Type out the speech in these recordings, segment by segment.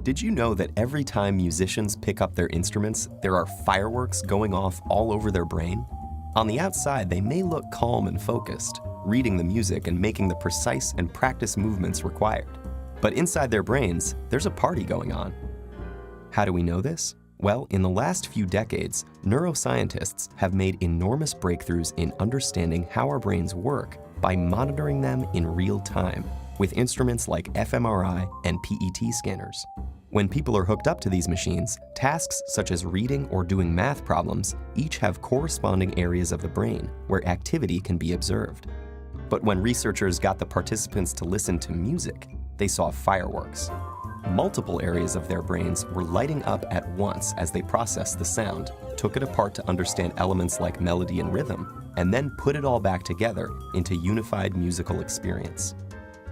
Did you know that every time musicians pick up their instruments, there are fireworks going off all over their brain? On the outside, they may look calm and focused, reading the music and making the precise and practiced movements required. But inside their brains, there's a party going on. How do we know this? Well, in the last few decades, neuroscientists have made enormous breakthroughs in understanding how our brains work by monitoring them in real time with instruments like fMRI and PET scanners. When people are hooked up to these machines, tasks such as reading or doing math problems each have corresponding areas of the brain where activity can be observed. But when researchers got the participants to listen to music, they saw fireworks. Multiple areas of their brains were lighting up at once as they processed the sound, took it apart to understand elements like melody and rhythm, and then put it all back together into unified musical experience.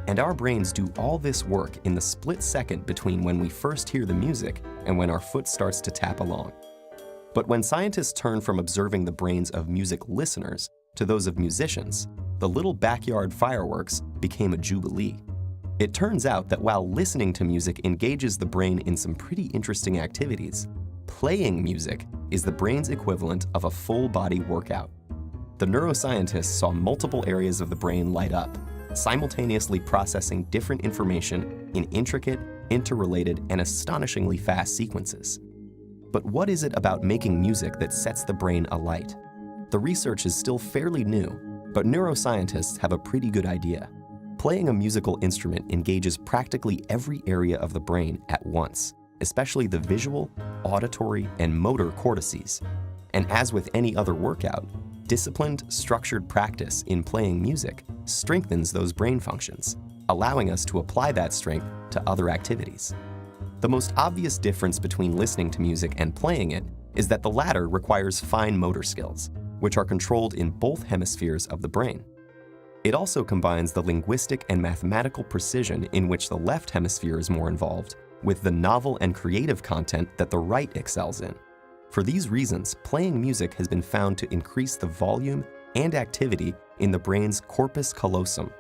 And our brains do all this work in the split second between when we first hear the music and when our foot starts to tap along. But when scientists turn from observing the brains of music listeners to those of musicians, the little backyard fireworks became a jubilee. It turns out that while listening to music engages the brain in some pretty interesting activities, playing music is the brain's equivalent of a full-body workout. The neuroscientists saw multiple areas of the brain light up, simultaneously processing different information in intricate, interrelated, and astonishingly fast sequences. But what is it about making music that sets the brain alight? The research is still fairly new, but neuroscientists have a pretty good idea. Playing a musical instrument engages practically every area of the brain at once, especially the visual, auditory, and motor cortices. And as with any other workout, disciplined, structured practice in playing music strengthens those brain functions, allowing us to apply that strength to other activities. The most obvious difference between listening to music and playing it is that the latter requires fine motor skills, which are controlled in both hemispheres of the brain. It also combines the linguistic and mathematical precision in which the left hemisphere is more involved, with the novel and creative content that the right excels in. For these reasons, playing music has been found to increase the volume and activity in the brain's corpus callosum,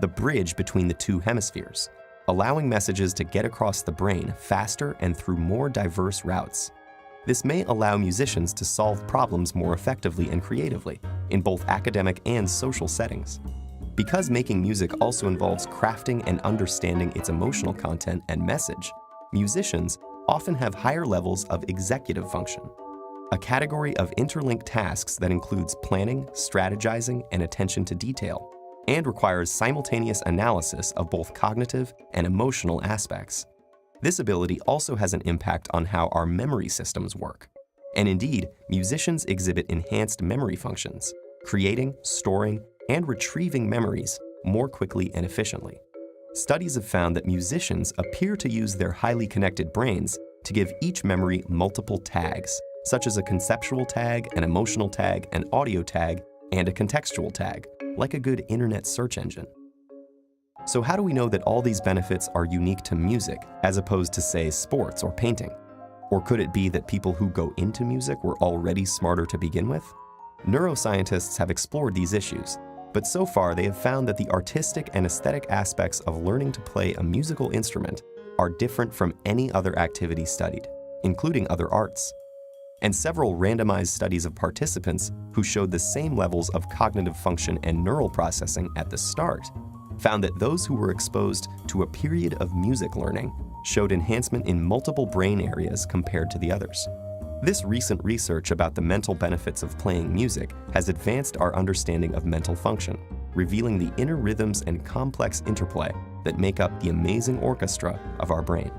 the bridge between the two hemispheres, allowing messages to get across the brain faster and through more diverse routes. This may allow musicians to solve problems more effectively and creatively in both academic and social settings. Because making music also involves crafting and understanding its emotional content and message, musicians often have higher levels of executive function, a category of interlinked tasks that includes planning, strategizing, and attention to detail, and requires simultaneous analysis of both cognitive and emotional aspects. This ability also has an impact on how our memory systems work. And indeed, musicians exhibit enhanced memory functions, creating, storing, and retrieving memories more quickly and efficiently. Studies have found that musicians appear to use their highly connected brains to give each memory multiple tags, such as a conceptual tag, an emotional tag, an audio tag, and a contextual tag, like a good internet search engine. So how do we know that all these benefits are unique to music, as opposed to, say, sports or painting? Or could it be that people who go into music were already smarter to begin with? Neuroscientists have explored these issues, but so far they have found that the artistic and aesthetic aspects of learning to play a musical instrument are different from any other activity studied, including other arts. And several randomized studies of participants who showed the same levels of cognitive function and neural processing at the start found that those who were exposed to a period of music learning showed enhancement in multiple brain areas compared to the others. This recent research about the mental benefits of playing music has advanced our understanding of mental function, revealing the inner rhythms and complex interplay that make up the amazing orchestra of our brain.